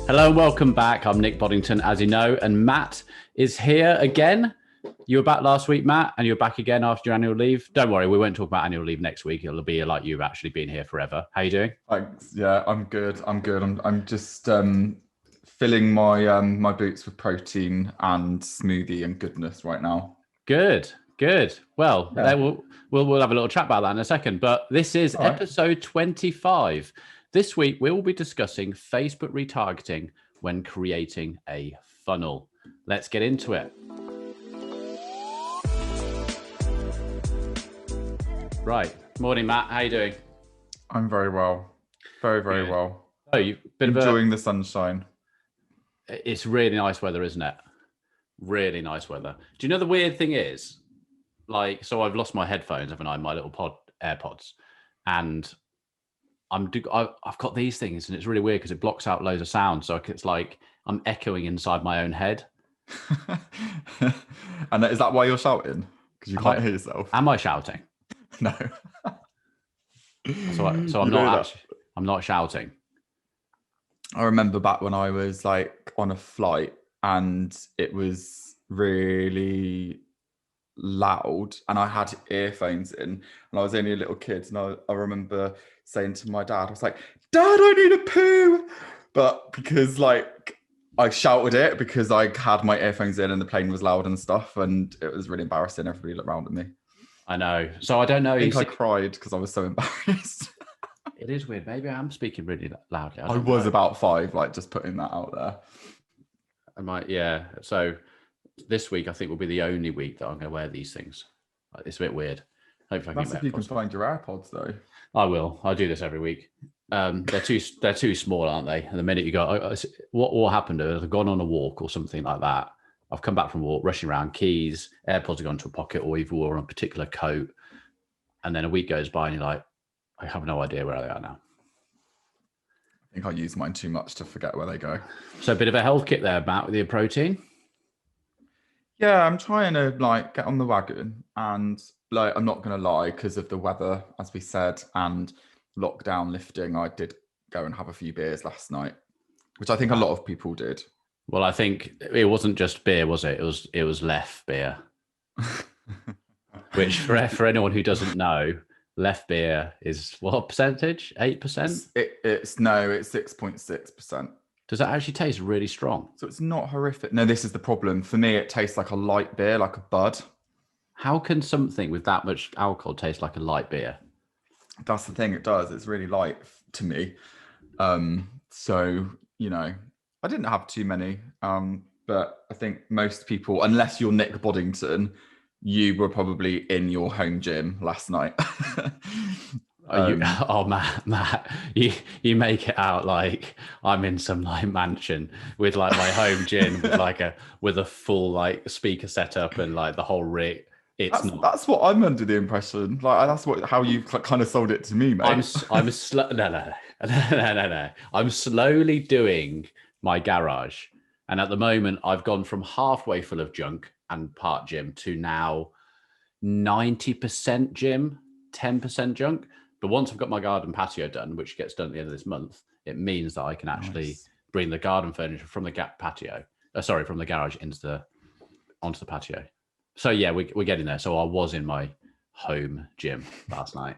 Hello and welcome back. I'm Nick Boddington, as you know, and Matt is here again. You were back last week, Matt, and you're back again after your annual leave. Don't worry, we won't talk about annual leave next week. It'll be like you've actually been here forever. How you doing? Thanks. Yeah, I'm good. I'm just filling my boots with protein and smoothie and goodness right now. Good. Well, Yeah. we'll have a little chat about that in a second. But this is All right. episode 25. This week we will be discussing Facebook retargeting when creating a funnel. Let's get into it. Right. Morning, Matt. How you doing? I'm very well. Very well. Oh, you've been enjoying the sunshine. It's really nice weather, isn't it? Really nice weather. Do you know the weird thing is? So I've lost my headphones, haven't I? My little AirPods. And I've got these things, and it's really weird because it blocks out loads of sound. So it's like I'm echoing inside my own head. And is that why you're shouting? Because you can't hear yourself. Am I shouting? No. So I'm not shouting. I remember back when I was like on a flight and it was really loud and I had earphones in and I was only a little kid, and I remember saying to my dad, I was like, "Dad, I need a poo." But because like I shouted it because I had my earphones in and the plane was loud and stuff, and it was really embarrassing. Everybody looked around at me. I know. So I don't know. I cried because I was so embarrassed. It is weird. Maybe I am speaking really loudly. I was about 5, like just putting that out there. I might, yeah. So this week I think will be the only week that I'm going to wear these things. It's a bit weird. Hopefully, that's if you can find your AirPods, though. I will. I'll do this every week. They're too small, aren't they? And the minute you go, what happened is I've gone on a walk or something like that. I've come back from a walk, rushing around, keys, AirPods have gone to a pocket, or you've worn a particular coat, and then a week goes by and you're like, I have no idea where they are now. I think I use mine too much to forget where they go. So a bit of a health kit there, Matt, with your protein. Yeah, I'm trying to like get on the wagon, and like I'm not going to lie, because of the weather, as we said, and lockdown lifting, I did go and have a few beers last night, which I think a lot of people did. Well, I think it wasn't just beer, was it? It was left beer, which for anyone who doesn't know, left beer is what percentage? 8%? It's 6.6%. Does that actually taste really strong? So it's not horrific. No, this is the problem. For me, it tastes like a light beer, like a bud. How can something with that much alcohol taste like a light beer? That's the thing, it does. It's really light to me. So, you know, I didn't have too many. But I think most people, unless you're Nick Boddington, you were probably in your home gym last night. Matt, you make it out like I'm in some like mansion with like my home gym with a full like speaker setup and like the whole rig. That's what I'm under the impression. Like that's how you kind of sold it to me, mate. No. I'm slowly doing my garage, and at the moment I've gone from halfway full of junk and part gym to now 90% gym, 10% junk. But once I've got my garden patio done, which gets done at the end of this month, it means that I can actually bring the garden furniture from the from the garage onto the patio. So yeah, we're getting there. So I was in my home gym last night.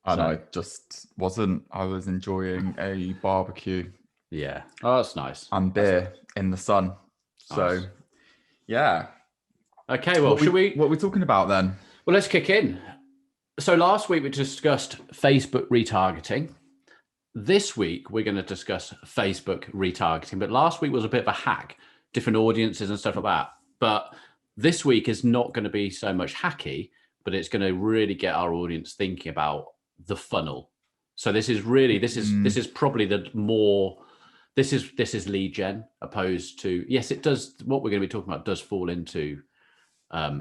And I just wasn't. I was enjoying a barbecue. Yeah. Oh, that's nice. And beer in the sun. Nice. So, yeah. Okay, well, what are we talking about then? Well, let's kick in. So last week we discussed Facebook retargeting. This week we're going to discuss Facebook retargeting. But last week was a bit of a hack, different audiences and stuff like that. But this week is not going to be so much hacky, but it's going to really get our audience thinking about the funnel. So this is probably this is lead gen opposed to, yes, it does. What we're going to be talking about does fall into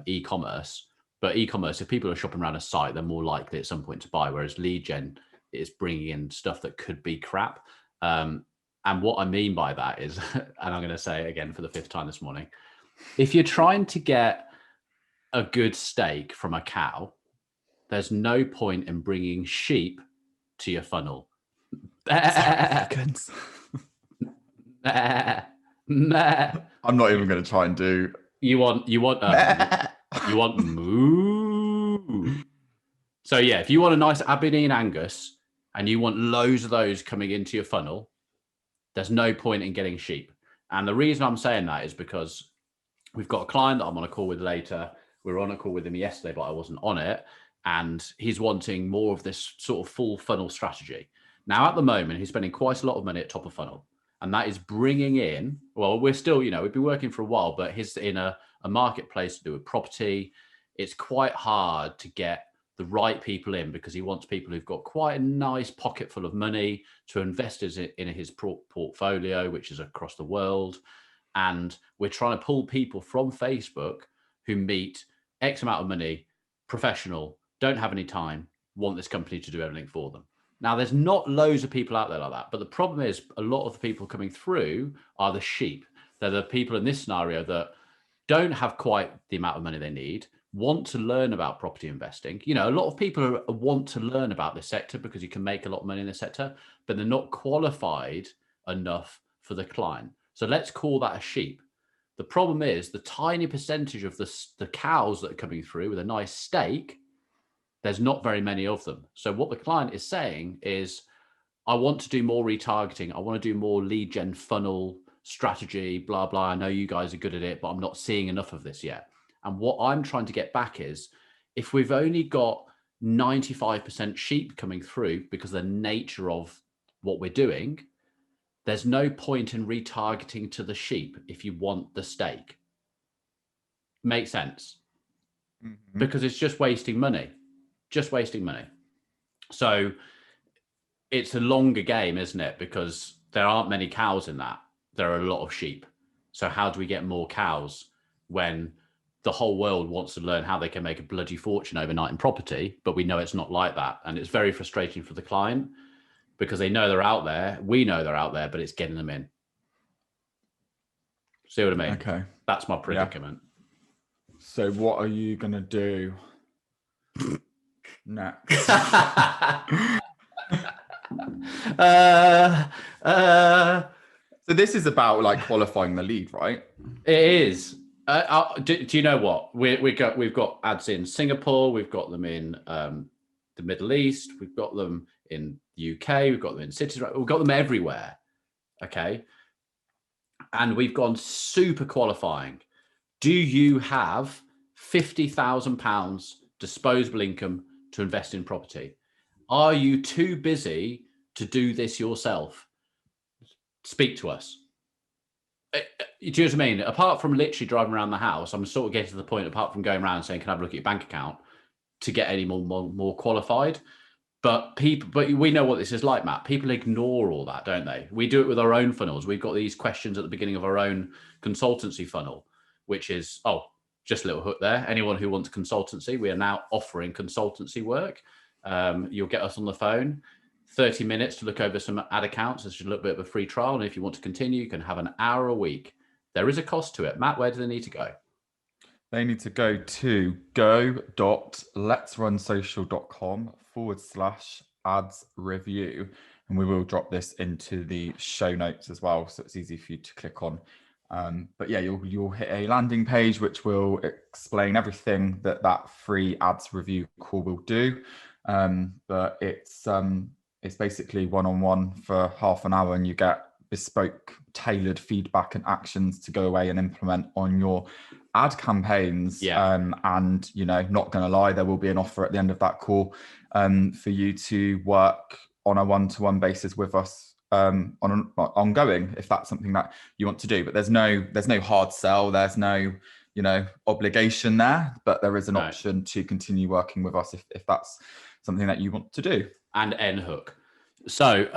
e-commerce. But e-commerce, if people are shopping around a site, they're more likely at some point to buy, whereas lead gen is bringing in stuff that could be crap. And what I mean by that is, and I'm going to say it again for the 5th time this morning, if you're trying to get a good steak from a cow, there's no point in bringing sheep to your funnel. Meh. Meh. I'm not even going to try and do. You want moo. So yeah, if you want a nice Aberdeen Angus and you want loads of those coming into your funnel, there's no point in getting sheep. And the reason I'm saying that is because we've got a client that I'm on a call with later. We were on a call with him yesterday, but I wasn't on it. And he's wanting more of this sort of full funnel strategy. Now, at the moment, he's spending quite a lot of money at top of funnel. And that is bringing in, well, we're still, we've been working for a while, but he's in a marketplace to do with property. It's quite hard to get the right people in because he wants people who've got quite a nice pocket full of money to invest in his portfolio, which is across the world. And we're trying to pull people from Facebook who meet X amount of money, professional, don't have any time, want this company to do everything for them. Now, there's not loads of people out there like that, but the problem is a lot of the people coming through are the sheep. They're the people in this scenario that don't have quite the amount of money they need, want to learn about property investing. A lot of people want to learn about this sector because you can make a lot of money in this sector, but they're not qualified enough for the client. So let's call that a sheep. The problem is the tiny percentage of the cows that are coming through with a nice steak, there's not very many of them. So what the client is saying is, I want to do more retargeting. I want to do more lead gen funnel strategy, blah, blah. I know you guys are good at it, but I'm not seeing enough of this yet. And what I'm trying to get back is, if we've only got 95% sheep coming through because of the nature of what we're doing, there's no point in retargeting to the sheep if you want the steak. Makes sense? Mm-hmm. Because it's just wasting money. So it's a longer game, isn't it? Because there aren't many cows in that. There are a lot of sheep. So how do we get more cows when the whole world wants to learn how they can make a bloody fortune overnight in property, but we know it's not like that. And it's very frustrating for the client because they know they're out there. We know they're out there, but it's getting them in. See what I mean? Okay. That's my predicament. Yeah. So what are you going to do next? So this is about like qualifying the lead, right? It is. Do you know what we've got ads in Singapore, we've got them in the Middle East, we've got them in the UK, we've got them in cities, we've got them everywhere. Okay, and we've gone super qualifying. Do you have £50,000 disposable income to invest in property? Are you too busy to do this yourself? Speak to us. Do you know what I mean? Apart from literally driving around the house, I'm sort of getting to the point, apart from going around and saying, can I have a look at your bank account, to get any more qualified. But we know what this is like, Matt. People ignore all that, don't they? We do it with our own funnels. We've got these questions at the beginning of our own consultancy funnel, which is, just a little hook there. Anyone who wants consultancy, we are now offering consultancy work. You'll get us on the phone, 30 minutes to look over some ad accounts. It's just a little bit of a free trial. And if you want to continue, you can have an hour a week. There is a cost to it. Matt, where do they need to go? They need to go to go.letsrunsocial.com/ads review. And we will drop this into the show notes as well, so it's easy for you to click on. But yeah, you'll hit a landing page which will explain everything that free ads review call will do. But it's basically one-on-one for half an hour, and you get bespoke, tailored feedback and actions to go away and implement on your ad campaigns. Yeah. And not going to lie, there will be an offer at the end of that call for you to work on a one-to-one basis with us on an ongoing, if that's something that you want to do. But there's no hard sell, there's no obligation there, but there is an option to continue working with us if that's something that you want to do. And N-hook. So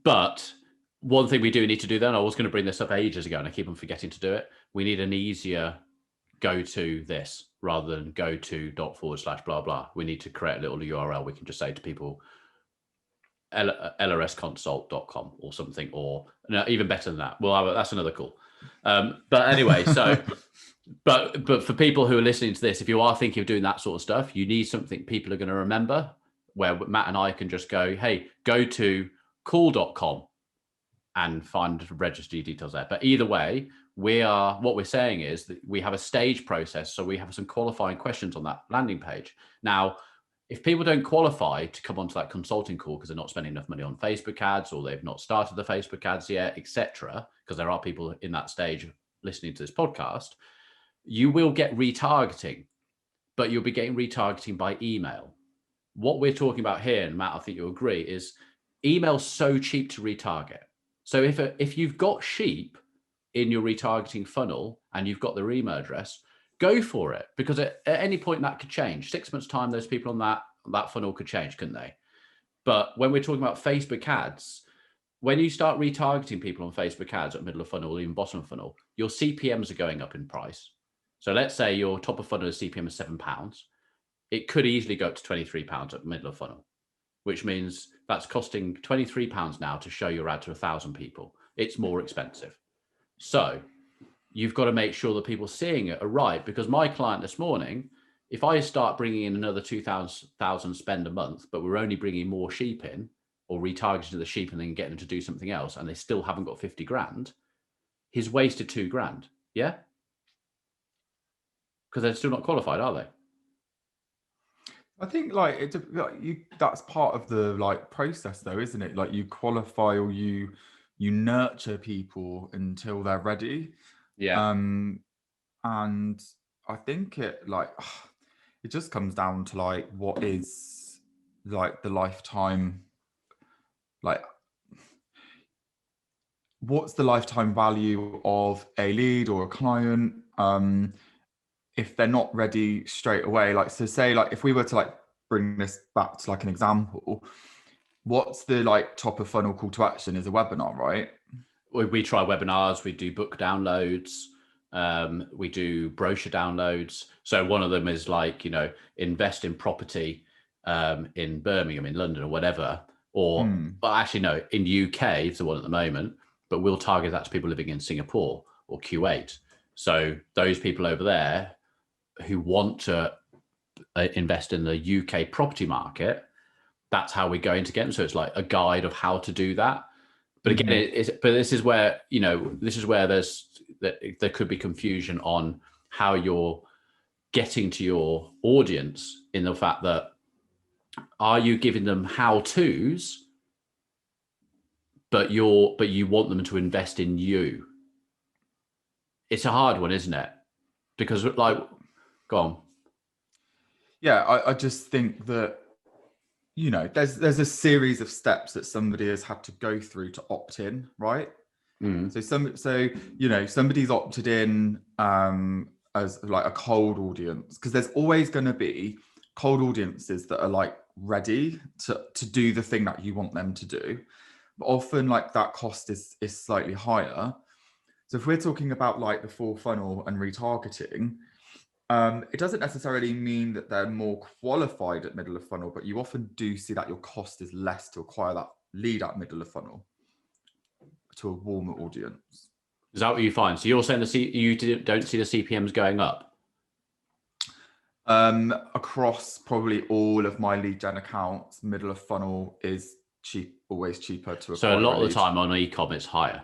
but one thing we do need to do then, I was going to bring this up ages ago and I keep on forgetting to do it. We need an easier go to this rather than go to // blah. We need to create a little URL. We can just say to people, lrsconsult.com or something, or no, even better than that. Well, that's another call. But anyway, so, but for people who are listening to this, if you are thinking of doing that sort of stuff, you need something people are going to remember, where Matt and I can just go, hey, go to cool.com and register your details there. But either way, what we're saying is that we have a stage process. So we have some qualifying questions on that landing page. Now, if people don't qualify to come onto that consulting call because they're not spending enough money on Facebook ads, or they've not started the Facebook ads yet, etc., because there are people in that stage listening to this podcast, you will get retargeting, but you'll be getting retargeting by email. What we're talking about here, and Matt, I think you'll agree, is email's so cheap to retarget. So if you've got sheep in your retargeting funnel and you've got their email address, go for it, because at any point that could change. 6 months time, those people on that funnel could change, couldn't they? But when we're talking about Facebook ads, when you start retargeting people on Facebook ads at middle of funnel or even bottom of funnel, your CPMs are going up in price. So let's say your top of funnel CPM is £7. It could easily go up to £23 at middle of funnel, which means that's costing £23 now to show your ad to 1,000 people. It's more expensive. So you've got to make sure that people seeing it are right, because my client this morning, if I start bringing in another 2,000 spend a month, but we're only bringing more sheep in, or retargeting the sheep and then getting them to do something else, and they still haven't got 50 grand, he's wasted 2 grand. Yeah? Because they're still not qualified, are they? I think that's part of the process though, isn't it? Like you qualify or you nurture people until they're ready. Yeah. And I think it just comes down to what is the lifetime, what's the lifetime value of a lead or a client? If they're not ready straight away, so say if we were to bring this back to an example, what's the top of funnel call to action is a webinar, right? We try webinars, we do book downloads, we do brochure downloads. So one of them is invest in property in Birmingham, in London, or whatever. Or well, actually no, in UK is the one at the moment, but we'll target that to people living in Singapore or Kuwait. So those people over there who want to invest in the UK property market, that's how we're going to get them. So it's like a guide of how to do that. But again, but this is where there could be confusion on how you're getting to your audience, in the fact that, are you giving them how-tos, but you want them to invest in you? It's a hard one, isn't it? Because go on. Yeah, I just think that, there's a series of steps that somebody has had to go through to opt in, right? So somebody's opted in as a cold audience, because there's always going to be cold audiences that are ready to do the thing that you want them to do. But often that cost is slightly higher. So if we're talking about the full funnel and retargeting, it doesn't necessarily mean that they're more qualified at middle of funnel, but you often do see that your cost is less to acquire that lead at middle of funnel to a warmer audience. Is that what you find? So you're saying you don't see the CPMs going up? Across probably all of my lead gen accounts, middle of funnel is always cheaper to acquire. So a lot of the time on e-com, it's higher.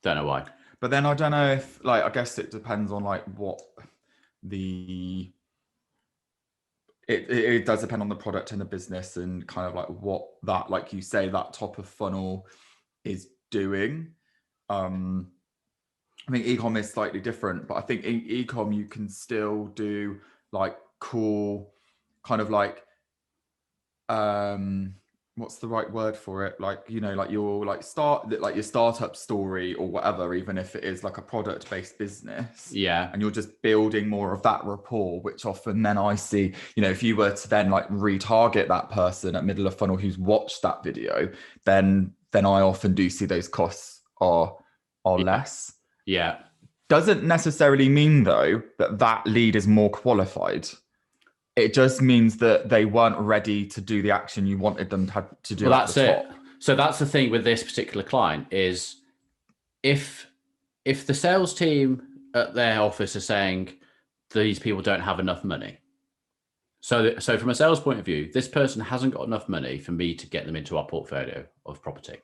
Don't know why. But then I don't know if I guess it depends on what it does depend on the product and the business, and kind of what that, like you say, that top of funnel is doing. I think e-com is slightly different, but I think in e-com you can still do cool kind of what's the right word for it? Your startup story or whatever, even if it is a product-based business. Yeah. And you're just building more of that rapport, which often then I see, if you were to then retarget that person at middle of funnel who's watched that video, then I often do see those costs are less. Yeah. Doesn't necessarily mean though that lead is more qualified. It just means that they weren't ready to do the action you wanted them to do. Well, that's it. So that's the thing with this particular client is, if the sales team at their office are saying these people don't have enough money, So from a sales point of view, this person hasn't got enough money for me to get them into our portfolio of property.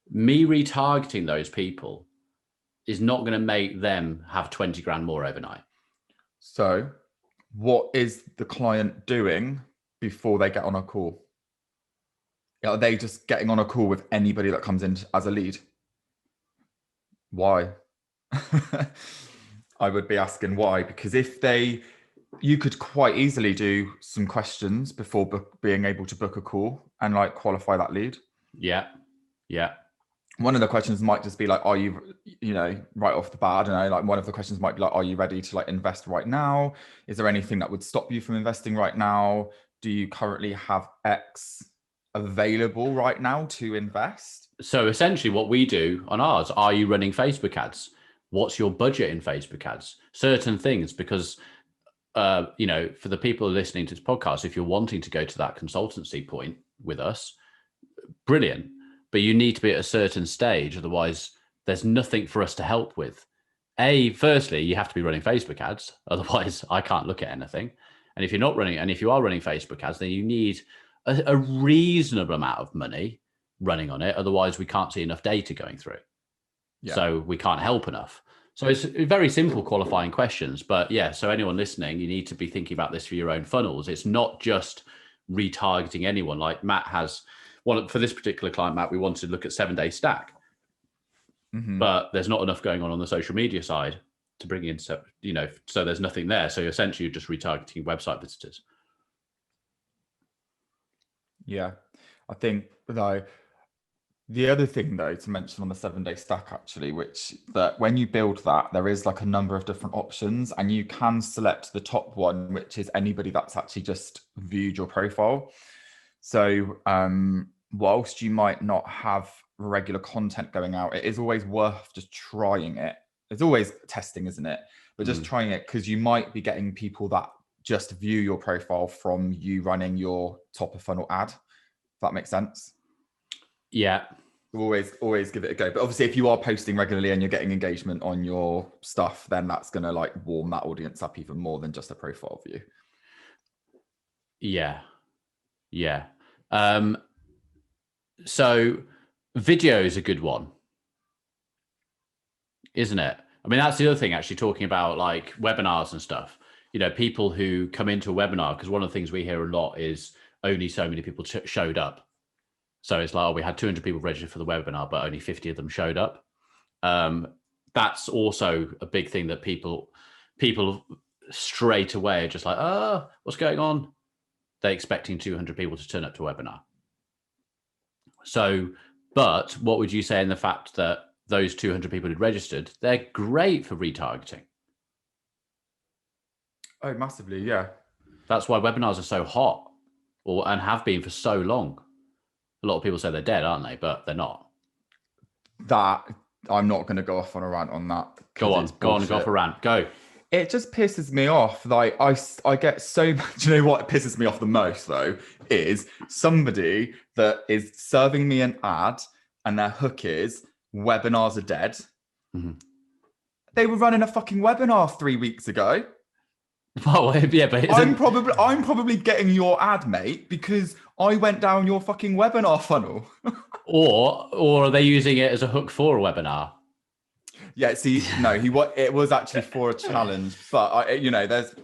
Me retargeting those people is not going to make them have 20 grand more overnight. So what is the client doing before they get on a call? Are they just getting on a call with anybody that comes in as a lead? Why? I would be asking why, because you could quite easily do some questions before being able to book a call and like qualify that lead. Yeah. One of the questions might just be like, are you right off the bat, I don't know, like one of the questions might be like, are you ready to like invest right now? Is there anything that would stop you from investing right now? Do you currently have X available right now to invest? So essentially what we do on ours, are you running Facebook ads? What's your budget in Facebook ads? Certain things, because, for the people listening to this podcast, if you're wanting to go to that consultancy point with us, brilliant. But you need to be at a certain stage. Otherwise, there's nothing for us to help with. Firstly, you have to be running Facebook ads. Otherwise, I can't look at anything. And if you're not running, and if you are running Facebook ads, then you need a reasonable amount of money running on it. Otherwise, we can't see enough data going through. Yeah. So we can't help enough. So it's very simple qualifying questions. But yeah, so anyone listening, you need to be thinking about this for your own funnels. It's not just retargeting anyone. Like Matt has for this particular client, Matt, we wanted to look at 7-day stack. Mm-hmm. But there's not enough going on the social media side to bring in, so there's nothing there. So essentially you're just retargeting website visitors. Yeah. I think though, the other thing though to mention on the 7-day stack actually, that when you build that, there is like a number of different options and you can select the top one, which is anybody that's actually just viewed your profile. So whilst you might not have regular content going out, it is always worth just trying it. It's always testing, isn't it? But just trying it, because you might be getting people that just view your profile from you running your top of funnel ad. If that makes sense. Yeah. Always give it a go. But obviously if you are posting regularly and you're getting engagement on your stuff, then that's going to like warm that audience up even more than just a profile view. Yeah. So video is a good one, isn't it? I mean, that's the other thing, actually, talking about like webinars and stuff. People who come into a webinar, because one of the things we hear a lot is only so many people showed up. So it's like, we had 200 people registered for the webinar, but only 50 of them showed up. That's also a big thing that people straight away are just like, oh, what's going on? They're expecting 200 people to turn up to a webinar. So, but what would you say in the fact that those 200 people who'd registered, they're great for retargeting? Oh, massively, yeah. That's why webinars are so hot, and have been for so long. A lot of people say they're dead, aren't they? But they're not. That, I'm not going to go off on a rant on that. Go on, go off a rant. Go. It just pisses me off. Like I get so much. You know what pisses me off the most though is somebody that is serving me an ad and their hook is webinars are dead. Mm-hmm. They were running a fucking webinar 3 weeks ago. Well, yeah, but I'm probably getting your ad, mate, because I went down your fucking webinar funnel. or are they using it as a hook for a webinar? Yeah, see, no, it was actually for a challenge, but there's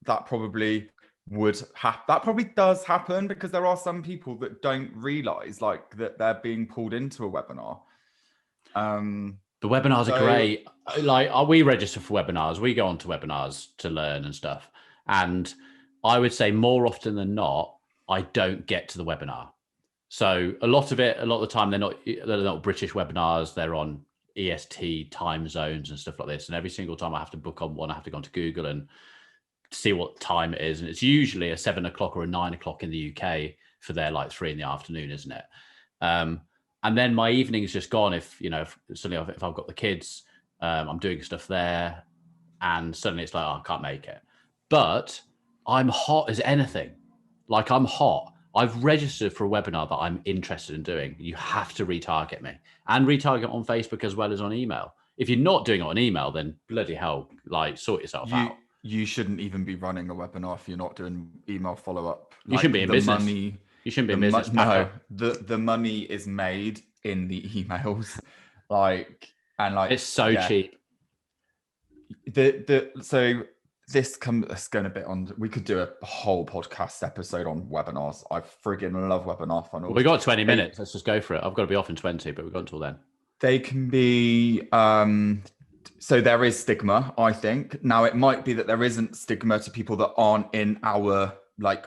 that probably would happen. That probably does happen because there are some people that don't realize like that they're being pulled into a webinar. The webinars are great. Like, we register for webinars. We go on to webinars to learn and stuff. And I would say more often than not, I don't get to the webinar. So a lot of the time, they're not British webinars. They're on EST time zones and stuff like this. And every single time I have to book on one, I have to go onto Google and see what time it is. And it's usually a 7 o'clock or a 9 o'clock in the UK for their like 3 in the afternoon, isn't it? And then my evening is just gone if I've got the kids, I'm doing stuff there, and suddenly it's like, oh, I can't make it. But I'm hot as anything. Like, I'm hot. I've registered for a webinar that I'm interested in doing. You have to retarget me, and retarget on Facebook as well as on email. If you're not doing it on email, then bloody hell, like, sort yourself out. you shouldn't even be running a webinar if you're not doing email follow-up. You shouldn't be in business. You shouldn't be in business. No, the money is made in the emails. It's so cheap. So this it's going a bit on. We could do a whole podcast episode on webinars. I friggin' love webinar funnels. Well, we got 20 minutes. Let's just go for it. I've got to be off in 20, but we've got until then. They can be. So there is stigma, I think. Now it might be that there isn't stigma to people that aren't in our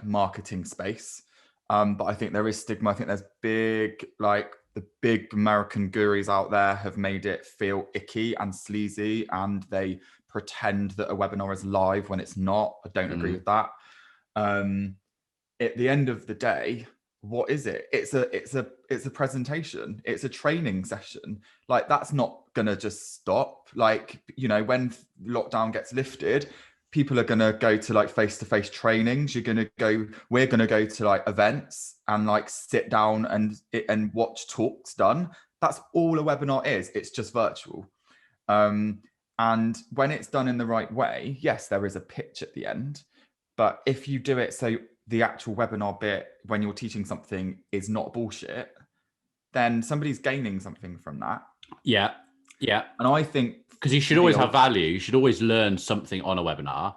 marketing space. But I think there is stigma. I think there's the big American gurus out there have made it feel icky and sleazy, and they pretend that a webinar is live when it's not. I don't agree with that. At the end of the day, what is it? It's a presentation. It's a training session. That's not gonna just stop. When lockdown gets lifted, people are gonna go to face-to-face trainings. We're gonna go to events and sit down and watch talks done. That's all a webinar is. It's just virtual. And when it's done in the right way, yes, there is a pitch at the end. But if you do it so the actual webinar bit when you're teaching something is not bullshit, then somebody's gaining something from that. Yeah. And I think because you should always have value. You should always learn something on a webinar.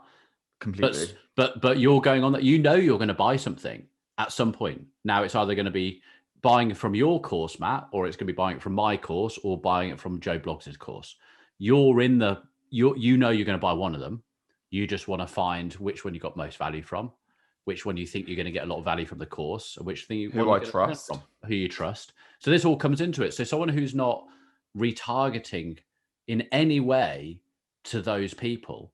Completely. But you're going on that. You're going to buy something at some point. Now it's either going to be buying from your course, Matt, or it's going to be buying it from my course, or buying it from Joe Bloggs' course. You're going to buy one of them. You just want to find which one you got most value from, which one you think you're going to get a lot of value from the course, and which thing who you trust. So this all comes into it. So someone who's not retargeting in any way to those people,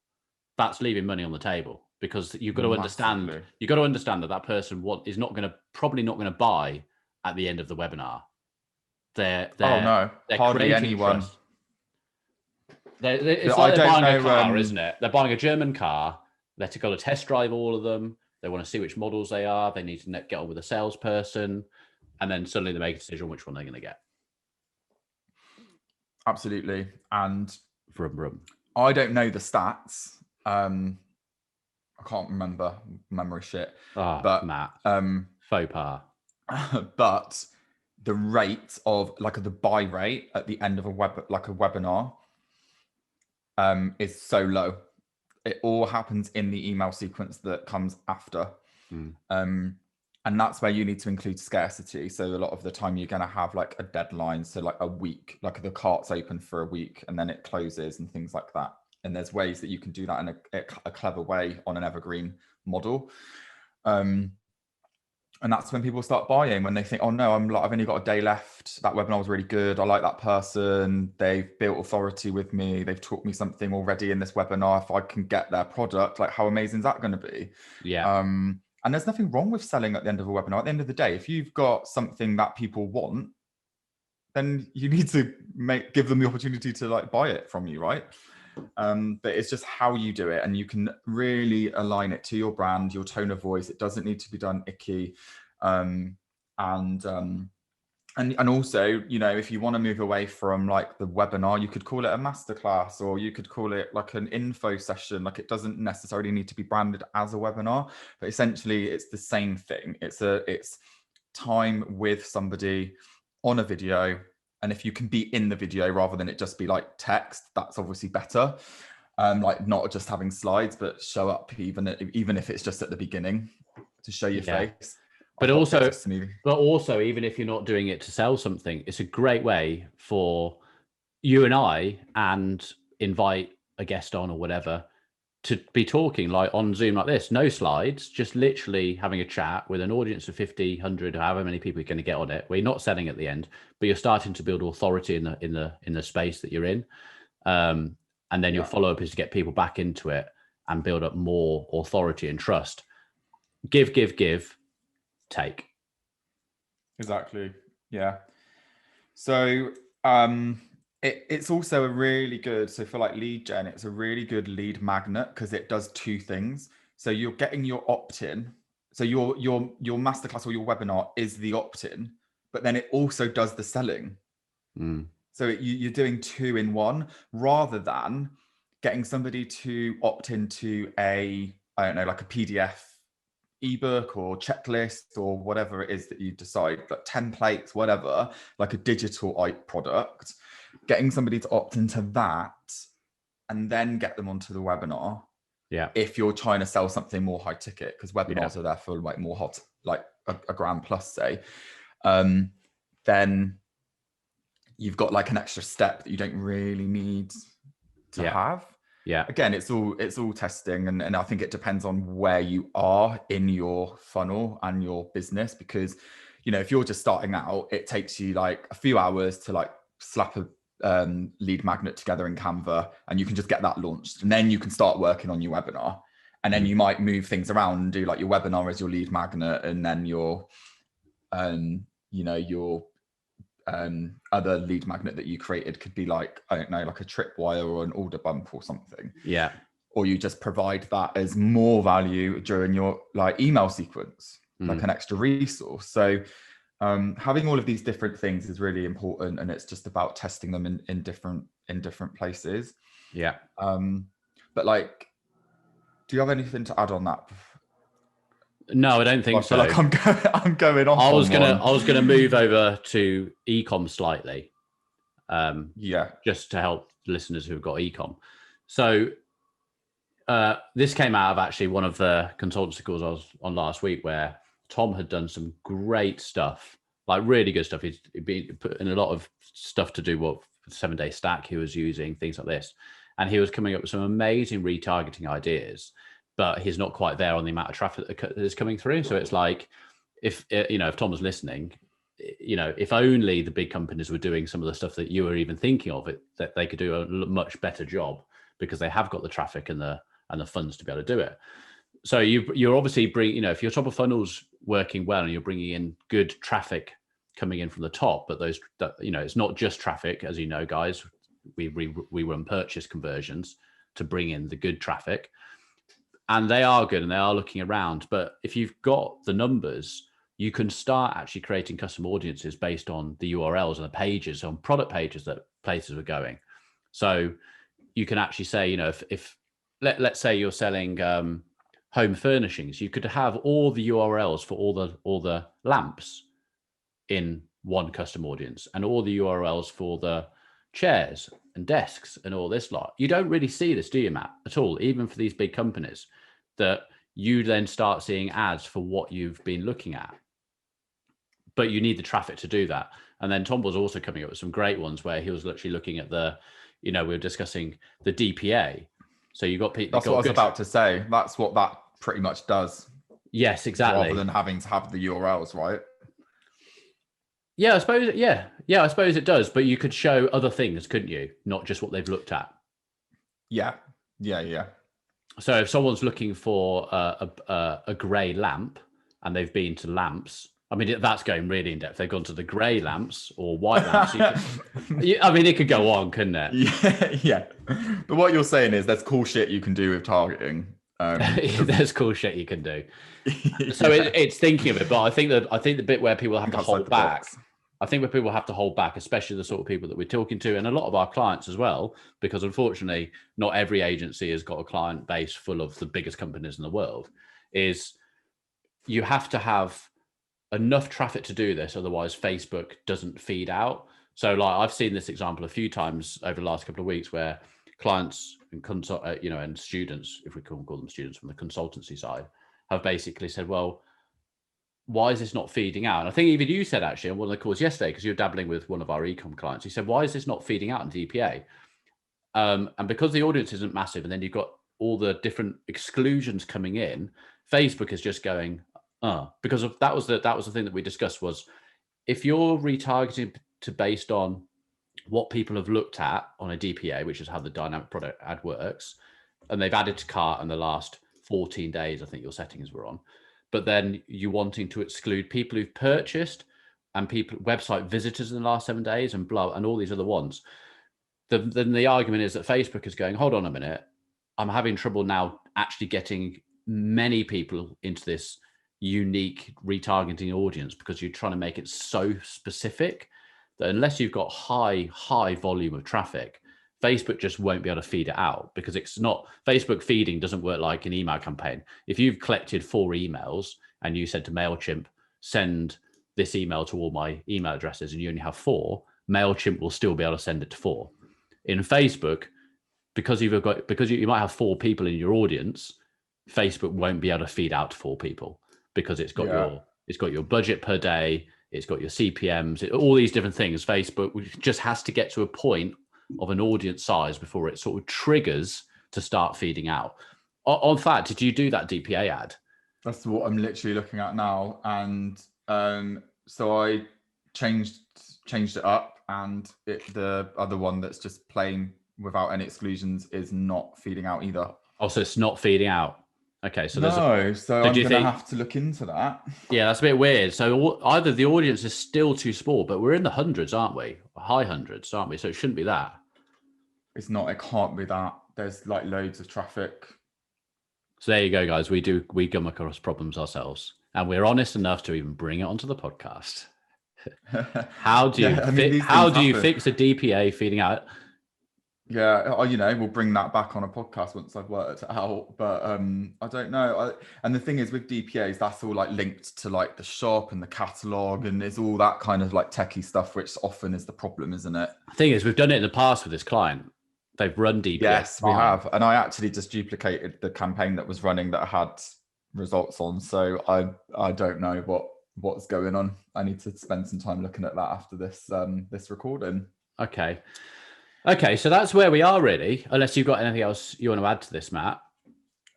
that's leaving money on the table, because you've got to understand. You've got to understand that person is probably not going to buy at the end of the webinar. They're hardly anyone. Trust. It's like they're buying a car, isn't it? They're buying a German car. They're to go to test drive all of them. They want to see which models they are. They need to get on with a salesperson, and then suddenly they make a decision on which one they're going to get. Absolutely. And vroom, vroom. I don't know the stats. I can't remember memory shit. But Matt, faux pas. But the rate of the buy rate at the end of a webinar is so low. It all happens in the email sequence that comes after. And that's where you need to include scarcity. So a lot of the time you're going to have a deadline. So a week, the cart's open for a week and then it closes and things like that. And there's ways that you can do that in a clever way on an evergreen model. And that's when people start buying, when they think, oh no, I've only got a day left. That webinar was really good. I like that person. They've built authority with me. They've taught me something already in this webinar. If I can get their product, how amazing is that going to be? Yeah. And there's nothing wrong with selling at the end of a webinar. At the end of the day, if you've got something that people want, then you need to give them the opportunity to buy it from you, right? But it's just how you do it, and you can really align it to your brand, your tone of voice. It doesn't need to be done icky. And also, if you want to move away from the webinar, you could call it a masterclass, or you could call it an info session. It doesn't necessarily need to be branded as a webinar, but essentially it's the same thing. It's time with somebody on a video. And if you can be in the video rather than it just be text, that's obviously better. Not just having slides, but show up even if it's just at the beginning to show your face. But also, even if you're not doing it to sell something, it's a great way for you and I, and invite a guest on or whatever, to be talking on Zoom like this, no slides, just literally having a chat with an audience of 50, 100, however many people you're going to get on it, where you're not selling at the end, but you're starting to build authority in the space that you're in. And then your follow-up is to get people back into it and build up more authority and trust. Give, take. Exactly. Yeah. So it's also a really good, so for lead gen, it's a really good lead magnet because it does two things. So you're getting your opt-in. So your masterclass or your webinar is the opt-in, but then it also does the selling. So you're doing two in one, rather than getting somebody to opt into a, I don't know, like a PDF ebook or checklist or whatever it is that you decide, like templates, whatever, like a digital product, getting somebody to opt into that and then get them onto the webinar. Yeah. If you're trying to sell something more high ticket, because webinars are there for like more hot, like a grand plus, say, then you've got like an extra step that you don't really need to have. Yeah. Again, it's all testing, and I think it depends on where you are in your funnel and your business, because, you know, if you're just starting out, it takes you like a few hours to like slap a lead magnet together in Canva, and you can just get that launched, and then you can start working on your webinar, and then you might move things around and do like your webinar as your lead magnet, and then your your other lead magnet that you created could be like, I don't know, like a tripwire or an order bump or something. Yeah. Or you just provide that as more value during your like email sequence, like an extra resource. So having all of these different things is really important, and it's just about testing them in different places. Yeah. But like, do you have anything to add on that? No, I don't think so. Like I'm going off. I was gonna move over to ecom slightly. Just to help listeners who've got ecom. So this came out of actually one of the consultancy calls I was on last week, where Tom had done some great stuff, like really good stuff. He'd been put in a lot of stuff to do what 7-day stack he was using, things like this. And he was coming up with some amazing retargeting ideas, but he's not quite there on the amount of traffic that is coming through. So it's like, if Tom was listening, if only the big companies were doing some of the stuff that you were even thinking of, that they could do a much better job, because they have got the traffic and the funds to be able to do it. So you're obviously if your top of funnel's working well and you're bringing in good traffic coming in from the top, but it's not just traffic, as you know, guys. We run purchase conversions to bring in the good traffic, and they are good and they are looking around. But if you've got the numbers, you can start actually creating custom audiences based on the URLs and the pages, on product pages that places are going. So you can actually say, if let's say you're selling home furnishings, you could have all the URLs for all the lamps in one custom audience, and all the URLs for the chairs and desks and all this lot. You don't really see this, do you, Matt, at all, even for these big companies, that you then start seeing ads for what you've been looking at. But you need the traffic to do that. And then Tom was also coming up with some great ones where he was literally looking at we were discussing the DPA. So you got people. That's what I was about to say. That's what that pretty much does. Yes, exactly. Rather than having to have the URLs, right? Yeah, I suppose. Yeah, I suppose it does. But you could show other things, couldn't you? Not just what they've looked at. Yeah. So if someone's looking for a grey lamp and they've been to lamps, I mean, that's going really in depth. They've gone to the grey lamps or white lamps. It could go on, couldn't it? Yeah. But what you're saying is there's cool shit you can do with targeting. There's cool shit you can do. So it's thinking of it, but I think the bit where people have to hold back. I think where people have to hold back, especially the sort of people that we're talking to, and a lot of our clients as well, because unfortunately, not every agency has got a client base full of the biggest companies in the world, is you have to have enough traffic to do this. Otherwise, Facebook doesn't feed out. So like I've seen this example a few times over the last couple of weeks where clients and and students, if we can call them students from the consultancy side, have basically said, well, why is this not feeding out? And I think even you said actually on one of the calls yesterday, because you're dabbling with one of our ecom clients, you said, why is this not feeding out in DPA? And because the audience isn't massive, and then you've got all the different exclusions coming in, Facebook is just going, because that was the thing that we discussed, was if you're retargeting based on what people have looked at on a DPA, which is how the dynamic product ad works, and they've added to cart in the last 14 days, I think your settings were on, but then you wanting to exclude people who've purchased and people website visitors in the last 7 days and all these other ones, then the argument is that Facebook is going, hold on a minute, I'm having trouble now actually getting many people into this unique retargeting audience, because you're trying to make it so specific that unless you've got high volume of traffic, Facebook just won't be able to feed it out because it's not, Facebook feeding doesn't work like an email campaign. If you've collected 4 emails and you said to MailChimp, send this email to all my email addresses, and you only have 4, MailChimp will still be able to send it to 4. In Facebook, because you might have 4 people in your audience, Facebook won't be able to feed out to 4 people because it's got your budget per day, it's got your CPMs, all these different things. Facebook just has to get to a point of an audience size before it sort of triggers to start feeding out. On fact, did you do that DPA ad? That's what I'm literally looking at now, and so I changed it up, and the other one that's just plain without any exclusions is not feeding out either. Oh, so it's not feeding out. Okay, so so I'm gonna have to look into that. Yeah, that's a bit weird. So either the audience is still too small, but we're in the hundreds, aren't we? High hundreds, aren't we? So it shouldn't be that. It's not. It can't be that. There's like loads of traffic. So there you go, guys. We come across problems ourselves, and we're honest enough to even bring it onto the podcast. How do you fix a DPA feeding out? Yeah, we'll bring that back on a podcast once I've worked it out. But I don't know. And the thing is, with DPAs, that's all like linked to like the shop and the catalog, and there's all that kind of like techie stuff, which often is the problem, isn't it? The thing is, we've done it in the past with this client. They've run DPA. Yes, we have. And I actually just duplicated the campaign that was running that I had results on. So I don't know what's going on. I need to spend some time looking at that after this recording. Okay, so that's where we are really, unless you've got anything else you want to add to this, Matt.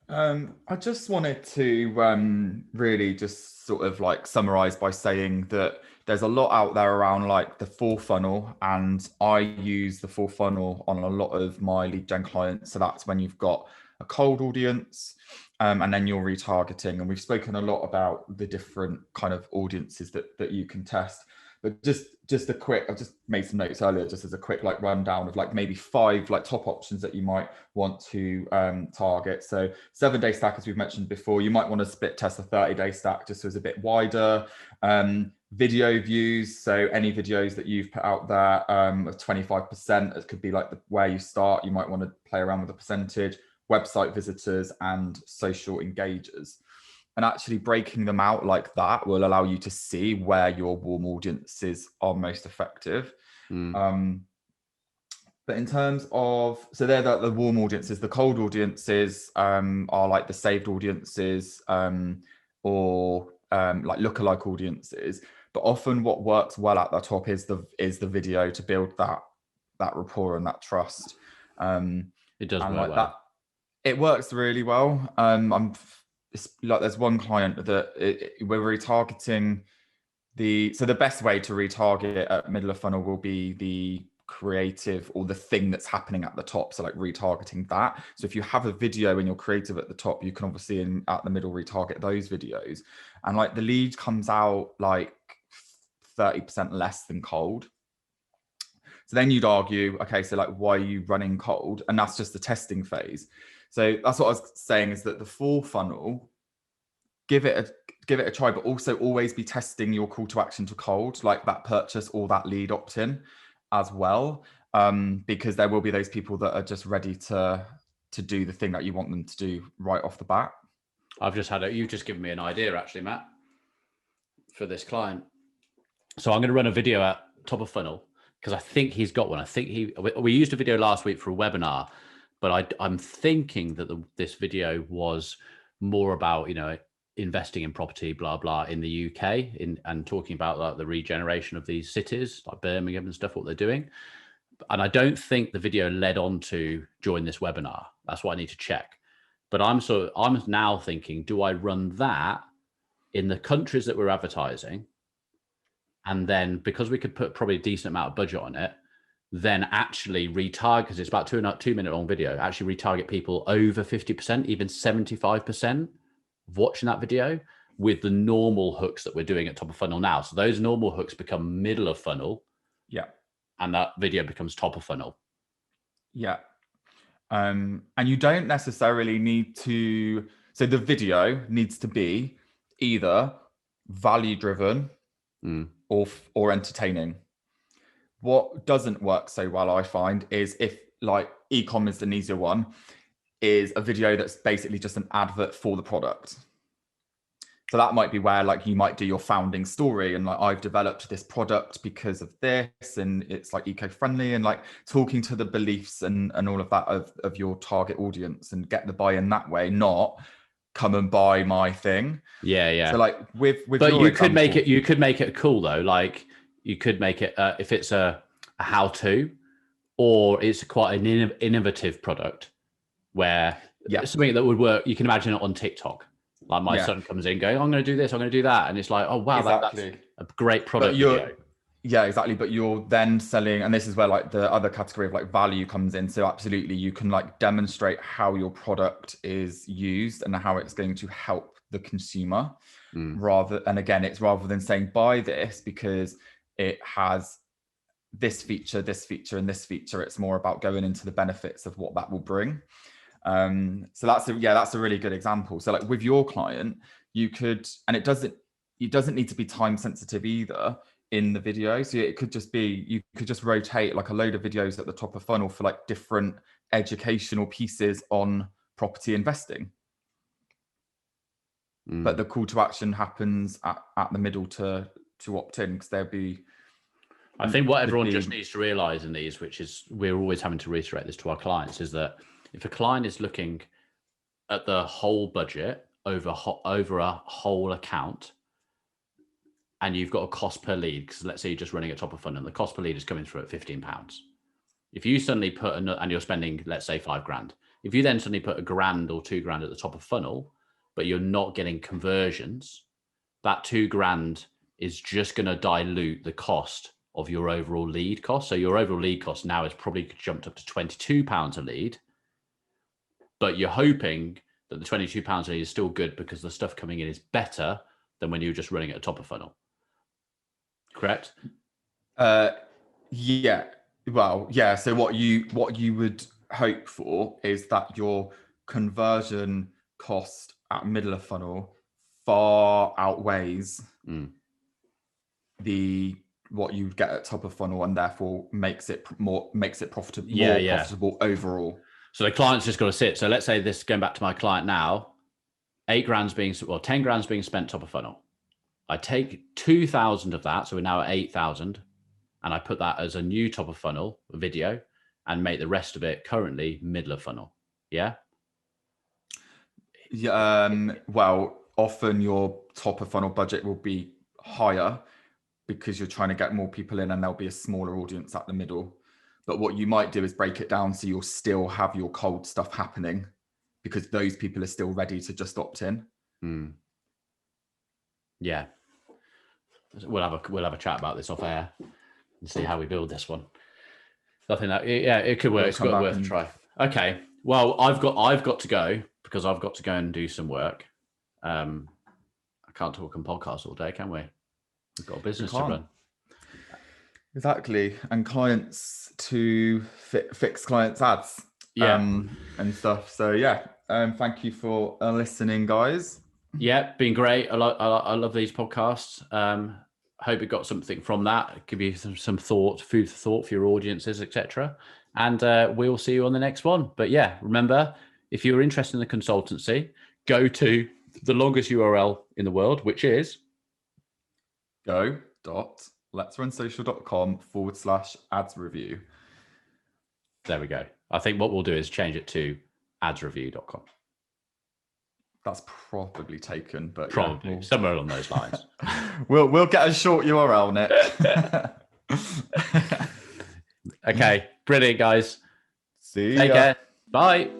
I just wanted to really just sort of like summarize by saying that there's a lot out there around like the full funnel, and I use the full funnel on a lot of my lead gen clients. So that's when you've got a cold audience, and then you're retargeting. And we've spoken a lot about the different kind of audiences that you can test. But just a quick, I've just made some notes earlier, just as a quick like rundown of like maybe 5 like top options that you might want to target. So 7-day stack, as we've mentioned before, you might want to split test a 30-day stack just so it's a bit wider. Video views, so any videos that you've put out there of 25%, it could be like where you start. You might want to play around with the percentage, website visitors, and social engagers. And actually breaking them out like that will allow you to see where your warm audiences are most effective. But in terms of, so they're the warm audiences. The cold audiences are like the saved audiences or like lookalike audiences. But often what works well at the top is the video to build that rapport and that trust. It does work like well. That, it works really well. It's like there's one client that we're retargeting so the best way to retarget at middle of funnel will be the creative or the thing that's happening at the top. So like retargeting that. So if you have a video and you're creative at the top, you can obviously at the middle retarget those videos. And like the lead comes out like 30% less than cold. So then you'd argue, okay, so like why are you running cold? And that's just the testing phase. So that's what I was saying, is that the full funnel, give it a try, but also always be testing your call to action to cold, like that purchase or that lead opt-in as well, because there will be those people that are just ready to do the thing that you want them to do right off the bat. You've just given me an idea actually, Matt, for this client. So I'm going to run a video at top of funnel because I think he's got one. I think we used a video last week for a webinar, but I'm thinking that this video was more about, investing in property, blah, blah, in the UK and talking about like the regeneration of these cities like Birmingham and stuff, what they're doing. And I don't think the video led on to join this webinar. That's what I need to check. But I'm now thinking, do I run that in the countries that we're advertising? And then because we could put probably a decent amount of budget on it, then actually retarget, because it's about 2-minute long video, actually retarget people over 50%, even 75% of watching that video with the normal hooks that we're doing at top of funnel now. So those normal hooks become middle of funnel. Yeah. And that video becomes top of funnel. Yeah. And you don't necessarily need to, so the video needs to be either value driven or entertaining. What doesn't work so well, I find, is if like e-com is an easier one, is a video that's basically just an advert for the product. So that might be where like you might do your founding story and like, I've developed this product because of this, and it's like eco-friendly, and like talking to the beliefs and all of that of your target audience and get the buy-in that way, not come and buy my thing. Yeah. So like with but your you example, could make it cool though. Like you could make it if it's a how-to, or it's quite an innovative product where something that would work. You can imagine it on TikTok. Like my son comes in going, I'm going to do this, I'm going to do that. And it's like, oh, wow, that's a great product video. Yeah, exactly. But you're then selling, and this is where like the other category of like value comes in. So absolutely, you can like demonstrate how your product is used and how it's going to help the consumer and again, it's rather than saying buy this because it has this feature, and this feature. It's more about going into the benefits of what that will bring. So that's a really good example. So like with your client, you could, and it doesn't need to be time sensitive either in the video. So it could just be, you could just rotate like a load of videos at the top of funnel for like different educational pieces on property investing. But the call to action happens at the middle to opt in, because there'll be, I think what everyone just needs to realize in these, which is we're always having to reiterate this to our clients, is that if a client is looking at the whole budget over a whole account, and you've got a cost per lead, because let's say you're just running a top of funnel and the cost per lead is coming through at £15. If you suddenly put and you're spending, let's say £5,000, if you then suddenly put £1,000 or £2,000 at the top of funnel, but you're not getting conversions, that £2,000 is just going to dilute the cost of your overall lead cost. So your overall lead cost now is probably jumped up to £22 a lead, but you're hoping that the £22 a lead is still good because the stuff coming in is better than when you were just running at the top of funnel. Correct? Yeah. Well, yeah. So what you would hope for is that your conversion cost at middle of funnel far outweighs what you get at top of funnel, and therefore makes it profitable, profitable overall. So the client's just got to sit. So let's say this, going back to my client now, 10 grand's being spent top of funnel. I take 2,000 of that, so we're now at 8,000, and I put that as a new top of funnel video and make the rest of it currently middle of funnel. Yeah. Well, often your top of funnel budget will be higher because you're trying to get more people in, and there'll be a smaller audience at the middle. But what you might do is break it down so you'll still have your cold stuff happening, because those people are still ready to just opt in. Yeah. We'll have a chat about this off air and see how we build this one. I think that it could work. It's worth a try. Okay. Well, I've got to go because I've got to go and do some work. I can't talk on podcasts all day, can we? We've got a business to run. Exactly. And clients to fix clients' ads. And stuff. So thank you for listening, guys. Yeah, been great. I love these podcasts. Hope you got something from that. Give you some food for thought for your audiences, etc. And we'll see you on the next one. But yeah, remember, if you're interested in the consultancy, go to the longest URL in the world, which is go.letsrunsocial.com/ads review. There we go. I think what we'll do is change it to adsreview.com. That's probably taken, but probably somewhere along those lines. We'll get a short URL, Nick. Okay, brilliant, guys. See ya. Take care. Bye.